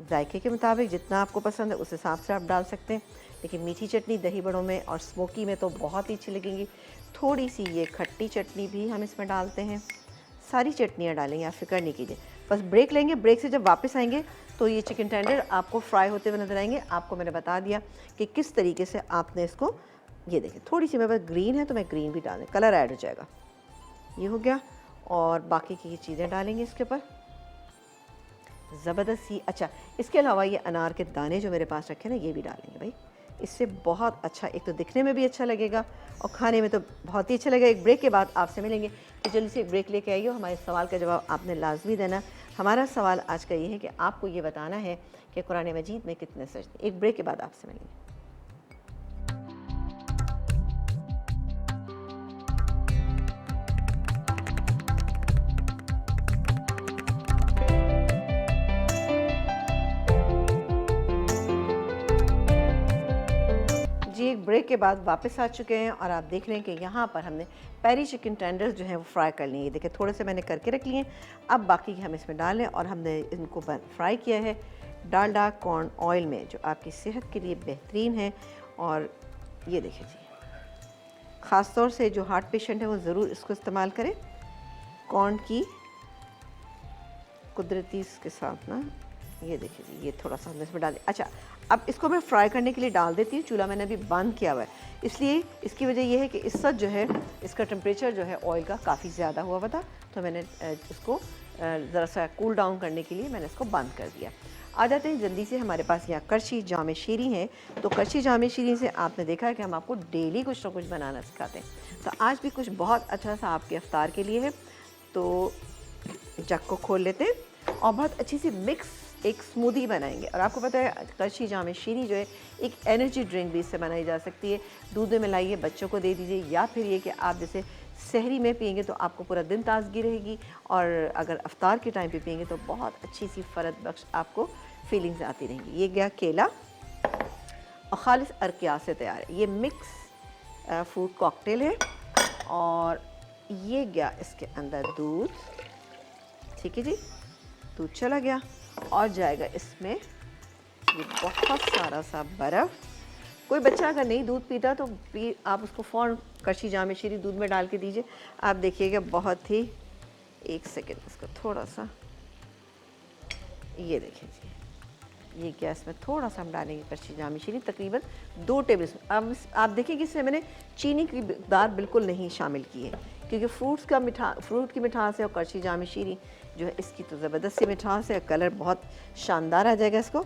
जायके के मुताबिक जितना आपको पसंद है उस हिसाब से आप डाल सकते हैं, लेकिन मीठी चटनी दही बड़ों में और स्मोकी में तो बहुत ही अच्छी लगेंगी। थोड़ी सी ये खट्टी चटनी भी हम इसमें डालते हैं, सारी चटनियाँ डालेंगे, आप फिक्र नहीं कीजिए। बस ब्रेक लेंगे, ब्रेक से जब वापस आएंगे तो ये चिकन टेंडर आपको फ्राई होते हुए नजर आएंगे। आपको मैंने बता दिया कि किस तरीके से आपने इसको, ये देखिए थोड़ी सी मेरे पास ग्रीन है तो मैं ग्रीन भी डाल दें, कलर ऐड हो जाएगा। ये हो गया, और बाकी की ये चीज़ें डालेंगे इसके ऊपर ज़बरदस्त सी। अच्छा, इसके अलावा ये अनार के दाने जो मेरे पास रखे ना, ये भी डालेंगे भाई, इससे बहुत अच्छा, एक तो दिखने में भी अच्छा लगेगा और खाने में तो बहुत ही अच्छा लगेगा। एक ब्रेक के बाद आपसे मिलेंगे, कि जल्दी से एक ब्रेक लेके आइए, हमारे सवाल का जवाब आपने लाजमी देना। हमारा सवाल आज का ये है कि आपको ये बताना है कि कुरान मजीद में कितने सजदे। एक ब्रेक के बाद आपसे मिलेंगे। जी, एक ब्रेक के बाद वापस आ चुके हैं और आप देख रहे हैं कि यहाँ पर हमने पेरी चिकन टेंडर्स जो हैं वो फ्राई कर लिए। देखिए थोड़े से मैंने करके रख लिए, अब बाकी हम इसमें डालें और हमने इनको फ्राई किया है डालडा कॉर्न ऑयल में, जो आपकी सेहत के लिए बेहतरीन है। और ये देखिए जी, ख़ास तौर से जो हार्ट पेशेंट है वो ज़रूर इसको इस्तेमाल करें। कॉर्न की कुदरती इसके साथ ना, ये देखिए जी, ये थोड़ा सा हमने इसमें डाल दिया। अच्छा, अब इसको मैं फ्राई करने के लिए डाल देती हूँ। चूल्हा मैंने अभी बंद किया हुआ है, इसलिए इसकी वजह ये है कि इस वक्त जो है इसका टेम्परेचर जो है ऑयल का काफ़ी ज़्यादा हुआ हुआ था, तो मैंने इसको ज़रा सा कूल डाउन करने के लिए मैंने इसको बंद कर दिया। आ जाते हैं जल्दी से, हमारे पास यहाँ करशी जामे शीरी हैं। तो करशी जामे शीरी से आपने देखा है कि हम आपको डेली कुछ ना कुछ बनाना सिखाते हैं, तो आज भी कुछ बहुत अच्छा सा आपके इफ्तार के लिए है। तो जग को खोल लेते हैं और बहुत अच्छी सी मिक्स एक स्मूदी बनाएंगे। और आपको पता है करशी जामे शीरी जो है एक एनर्जी ड्रिंक भी इससे बनाई जा सकती है। दूध में मिलाइए, बच्चों को दे दीजिए, या फिर ये कि आप जैसे सहरी में पियेंगे तो आपको पूरा दिन ताजगी रहेगी, और अगर अफ्तार के टाइम पे पियेंगे तो बहुत अच्छी सी फ़रद बख्श आपको फीलिंग्स आती रहेंगी। ये गया केला और खालिस अरकिया से तैयार है, ये मिक्स फ्रूट कॉकटेल है। और ये गया इसके अंदर दूध, ठीक है जी, दूध चला गया, और जाएगा इसमें ये बहुत सारा सा बर्फ़। कोई बच्चा अगर नहीं दूध पीता तो आप उसको फ़ौरन करशी जामे शीरी दूध में डाल के दीजिए। आप देखिएगा बहुत ही, एक सेकेंड इसको थोड़ा सा, ये देखिए जी, ये गैस में थोड़ा सा हम डालेंगे करशी जामे शीरी, तकरीबन 2 टेबल स्पून। अब आप देखिए कि इसमें मैंने चीनी की मकदार बिल्कुल नहीं शामिल की है, क्योंकि फ्रूट की मिठास है, और करशी जामे शीरी जो है इसकी तो ज़बरदस्त सी मिठास है, कलर बहुत शानदार आ जाएगा इसको।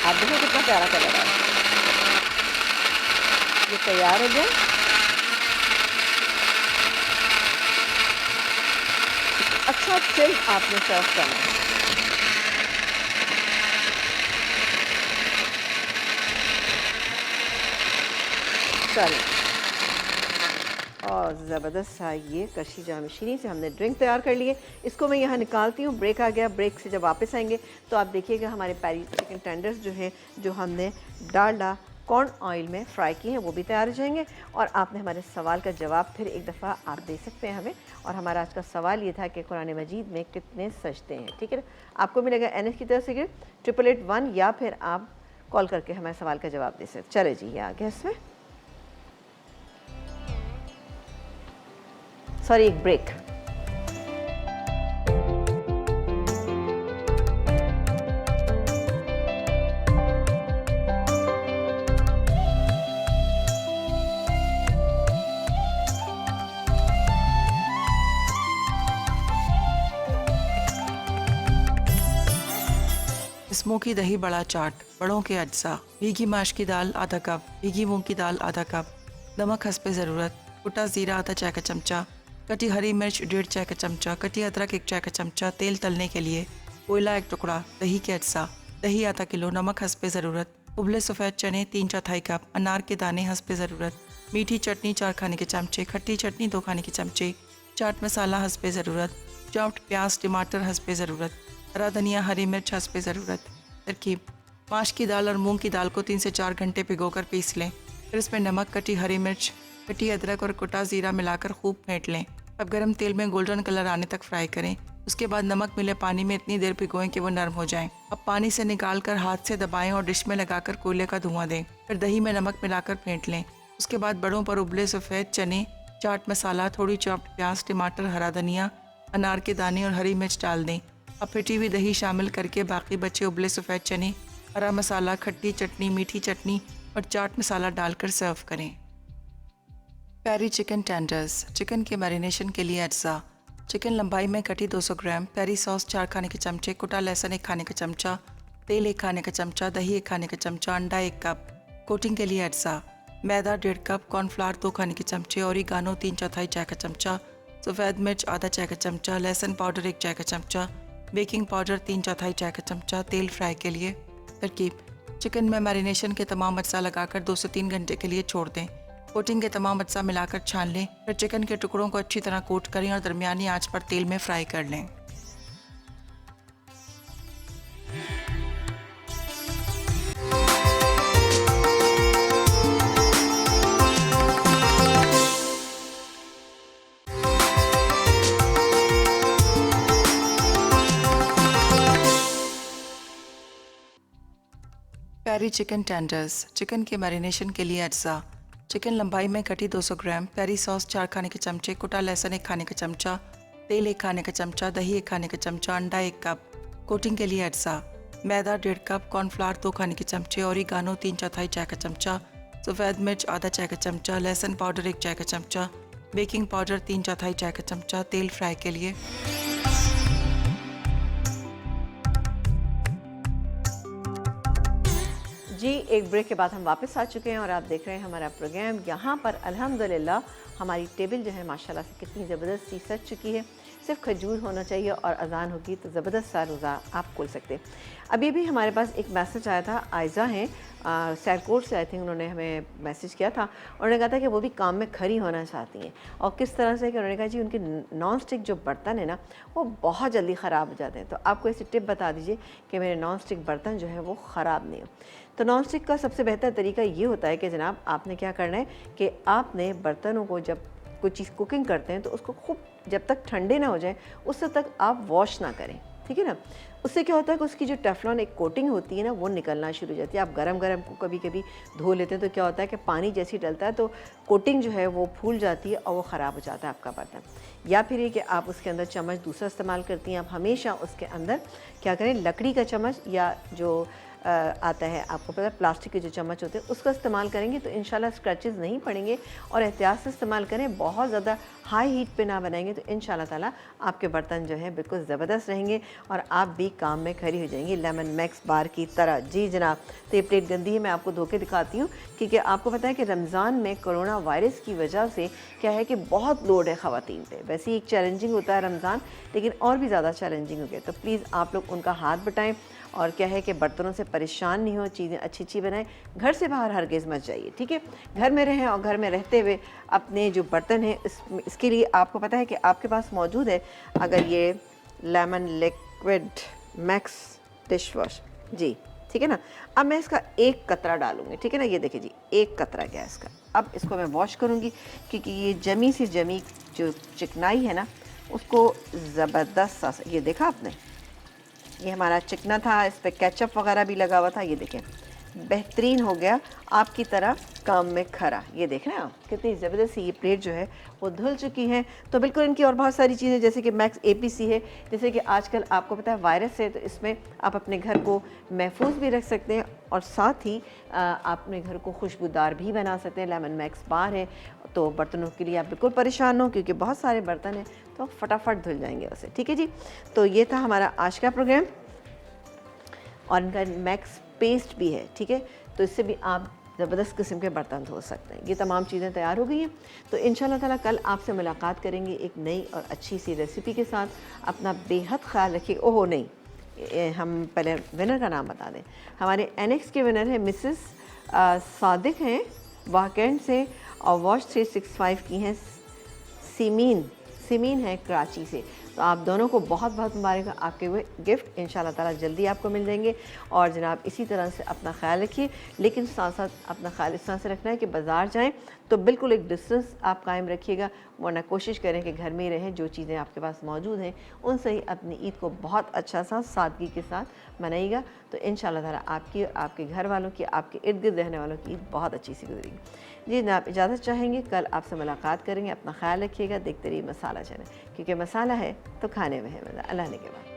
आप देखो कितना प्यारा कलर है, ये तैयार हो गया। अच्छा चिल आपने सर्व करना है। चलिए, और ज़बरदस्त सा ये करशी जामे शीरी से हमने ड्रिंक तैयार कर लिए। इसको मैं यहाँ निकालती हूँ, ब्रेक आ गया। ब्रेक से जब वापस आएंगे तो आप देखिएगा हमारे पेरी चिकन टेंडर्स जो हैं, जो हमने डालडा कॉर्न ऑयल में फ्राई किए हैं, वो भी तैयार हो जाएंगे। और आपने हमारे सवाल का जवाब फिर एक दफ़ा आप दे सकते हैं हमें। और हमारा आज का सवाल ये था कि कुरान मजीद में कितने सजदे हैं, ठीक है ना। आपको मिलेगा NH की तरफ से 888-1, या फिर आप कॉल करके हमारे सवाल का जवाब दे सकते। चले जी, ये आ गया इसमें, सॉरी एक ब्रेक। स्मोकी दही बड़ा चाट, बड़ों के अज्जा, भीगी माश की दाल आधा कप, भीगी मूंग की दाल आधा कप, नमक हस्बे ज़रूरत, कुटा ज़ीरा आधा चाय का चमचा, कटी हरी मिर्च 1.5 चाय का चमचा, कटी अदरक 1 चाय का चमचा, तेल तलने के लिए, कोयला 1 टुकड़ा, दही के अज्जा, दही आधा किलो, नमक हस्बे ज़रूरत, उबले सफ़ेद चने 3/4 कप, अनार के दाने हस्बे ज़रूरत, मीठी चटनी 4 खाने के चमचे, खट्टी चटनी 2 खाने के चमचे, चाट मसाला हस्बे ज़रूरत, चॉप्ड प्याज टमाटर हस्बे ज़रूरत, हरा धनिया हरी मिर्च हस्बे ज़रूरत। तरकीब: माश की दाल और मूंग की दाल को 3 से 4 घंटे भिगोकर पीस लें। फिर इसमें नमक, कटी हरी मिर्च, कटी अदरक और कुटा ज़ीरा मिलाकर खूब फेंट लें। अब गरम तेल में गोल्डन कलर आने तक फ्राई करें। उसके बाद नमक मिले पानी में इतनी देर भिगोएं कि वो नरम हो जाएं। अब पानी से निकाल कर हाथ से दबाएं और डिश में लगाकर कोयले का धुआं दें। फिर दही में नमक मिलाकर फेंट लें। उसके बाद बड़ों पर उबले सफ़ेद चने, चाट मसाला, थोड़ी चॉप्ड प्याज टमाटर हरा धनिया, अनार के दाने और हरी मिर्च डाल दें। अब फिटी हुई दही शामिल करके बाकी बचे उबले सफ़ेद चने, हरा मसाला, खट्टी चटनी, मीठी चटनी और चाट मसाला डालकर सर्व करें। पेरी चिकन टेंडर्स, चिकन के मैरिनेशन के लिए अज्जा: चिकन लंबाई में कटी 200 ग्राम, पेरी सॉस 4 खाने के चमचे, कुटा लहसुन 1 खाने का चमचा, तेल 1 खाने का चमचा, दही 1 खाने का चमचा, अंडा 1 कप। कोटिंग के लिए अज्जा: मैदा 1.5 कप, कॉर्नफ्लावर 2 खाने के चमचे, ओरिगानो 3/4 चाय का चमचा, सफ़ेद मिर्च आधा चाय का चमचा, लहसुन पाउडर 1 चाय का चमचा, बेकिंग पाउडर 3/4 चाय का चमचा, तेल फ्राई के लिए। तरकीब: चिकन में मैरिनेशन के तमाम अज्जा लगाकर 2 से 3 घंटे के लिए छोड़ दें। कोटिंग के तमाम अज्जा मिलाकर छान लें। फिर चिकन के टुकड़ों को अच्छी तरह कोट करें और दरमियानी आंच पर तेल में फ्राई कर लें। पेरी चिकन टेंडर्स, चिकन के मैरिनेशन के लिए अज्जा: चिकन लंबाई में कटी 200 ग्राम, पेरी सॉस 4 खाने के चमचे, कुटा लहसुन 1 खाने का चमचा, तेल 1 खाने का चमचा, दही 1 खाने का चमचा, अंडा 1 कप। कोटिंग के लिए अज्जा: मैदा 1.5 कप, कॉर्नफ्लावर 2 खाने के चमचे, ओरिगानो 3/4 चाय का चमचा, सफ़ेद मिर्च आधा चाय का चमचा, लहसुन पाउडर 1 चाय का चमचा, बेकिंग पाउडर 3/4 चाय का चमचा, तेल फ्राई के लिए। जी, एक ब्रेक के बाद हम वापस आ चुके हैं और आप देख रहे हैं हमारा प्रोग्राम। यहाँ पर अल्हम्दुलिल्लाह हमारी टेबल जो है माशाल्लाह से कितनी ज़बरदस्त सी सज चुकी है। सिर्फ खजूर होना चाहिए और अज़ान होगी तो ज़बरदस्त सा रोज़ा आप खोल सकते हैं। अभी भी हमारे पास एक मैसेज आया था, आयज़ा हैं सैरकोट से, आई थिंक उन्होंने हमें मैसेज किया था। उन्होंने कहा था कि वो भी काम में खरी होना चाहती हैं और किस तरह से कि उन्होंने कहा जी उनके नॉन स्टिक जो बर्तन है ना वो बहुत जल्दी ख़राब हो जाते हैं। तो आपको ऐसी टिप बता दीजिए कि मेरे नॉन स्टिक बर्तन जो है वो ख़राब नहीं हो। तो नॉन स्टिक का सबसे बेहतर तरीका ये होता है कि जनाब आपने क्या करना है कि आपने बर्तनों को जब कोई चीज़ कुकिंग करते हैं तो उसको खूब जब तक ठंडे ना हो जाए उससे तक आप वॉश ना करें, ठीक है ना। उससे क्या होता है कि उसकी जो टेफ्लॉन एक कोटिंग होती है ना वो निकलना शुरू हो जाती है। आप गरम गरम को कभी कभी धो लेते हैं तो क्या होता है कि पानी जैसे ही डलता है तो कोटिंग जो है वो फूल जाती है और वो ख़राब हो जाता है आपका बर्तन। या फिर ये कि आप उसके अंदर चम्मच दूसरा इस्तेमाल करती हैं, आप हमेशा उसके अंदर क्या करें, लकड़ी का चम्मच या जो आता है आपको पता है प्लास्टिक के जो चम्मच होते हैं उसका इस्तेमाल करेंगे तो इंशाल्लाह स्क्रैचेस नहीं पड़ेंगे। और एहतियात से इस्तेमाल करें, बहुत ज़्यादा हाई हीट पे ना बनाएंगे तो इंशाल्लाह ताला आपके बर्तन जो हैं बिल्कुल ज़बरदस्त रहेंगे और आप भी काम में खरी हो जाएंगी लेमन मैक्स बार की तरह। जी जनाब, तो ये प्लेट गंदी है, मैं आपको धो के दिखाती हूँ क्योंकि आपको पता है कि रमज़ान में कोरोना वायरस की वजह से क्या है कि बहुत लोड है ख़वातीन पे। वैसे ही एक चैलेंजिंग होता है रमज़ान, लेकिन और भी ज़्यादा चैलेंजिंग हो गया। तो प्लीज़ आप लोग उनका हाथ बटाएँ और क्या है कि बर्तनों से परेशान नहीं हो, चीज़ें अच्छी अच्छी बनाएं। घर से बाहर हरगिज़ मत जाइए, ठीक है। घर में रहें और घर में रहते हुए अपने जो बर्तन हैं इसके लिए आपको पता है कि आपके पास मौजूद है अगर ये lemon liquid max dish wash, जी ठीक है ना। अब मैं इसका एक कतरा डालूंगी, ठीक है ना। ये देखिए जी, एक कतरा गया इसका। अब इसको मैं वॉश करूँगी क्योंकि ये जमी सी जमी जो चिकनाई है ना उसको ज़बरदस्त सा, ये देखा आपने, ये हमारा चिकना था, इस पर केचप वगैरह भी लगा हुआ था। ये देखें बेहतरीन हो गया आपकी तरह काम में खरा। ये देख रहे हैं आप कितनी ज़बरदस्त ये प्लेट जो है वो धुल चुकी हैं। तो बिल्कुल इनकी और बहुत सारी चीज़ें जैसे कि मैक्स APC है, जैसे कि आजकल आपको पता है वायरस है, तो इसमें आप अपने घर को महफूज भी रख सकते हैं और साथ ही आप अपने घर को खुशबूदार भी बना सकते हैं। लेमन मैक्स बार है तो बर्तनों के लिए आप बिल्कुल परेशान हो क्योंकि बहुत सारे बर्तन हैं तो फटाफट धुल जाएंगे उसे, ठीक है जी। तो ये था हमारा आज का प्रोग्राम और इनका मैक्स पेस्ट भी है, ठीक है। तो इससे भी आप ज़बरदस्त किस्म के बर्तन धो सकते हैं। ये तमाम चीज़ें तैयार हो गई हैं, तो इंशाल्लाह ताला कल आपसे मुलाकात करेंगे एक नई और अच्छी सी रेसिपी के साथ। अपना बेहद ख्याल रखिए। ओहो नहीं, हम पहले विनर का नाम बता दें। हमारे NX के विनर हैं मिसेस सादिक हैं वाकैंड से, और वॉच 365 की हैं सिमीन है कराची से। तो आप दोनों को बहुत बहुत मुबारक। आपके हुए गिफ्ट इंशाल्लाह ताला जल्दी आपको मिल जाएंगे। और जनाब इसी तरह से अपना ख्याल रखिए, लेकिन साथ साथ अपना ख्याल इस तरह से रखना है कि बाज़ार जाएं तो बिल्कुल एक डिस्टेंस आप कायम रखिएगा, वरना कोशिश करें कि घर में ही रहें। जो चीज़ें आपके पास मौजूद हैं उनसे ही अपनी ईद को बहुत अच्छा सा सादगी के साथ मनाइएगा। तो इंशाल्लाह ताला आपकी और आपके घर वालों की, आपके इर्द गिर्द रहने वालों की ईद बहुत अच्छी सी गुजरेगी। जी जनाब इजाज़त चाहेंगे, कल आपसे मुलाकात करेंगे। अपना ख्याल रखिएगा। देखते रहिए मसाला चैनल, क्योंकि मसाला है तो खाने में है मज़ा। अल्लाह ने के बाद।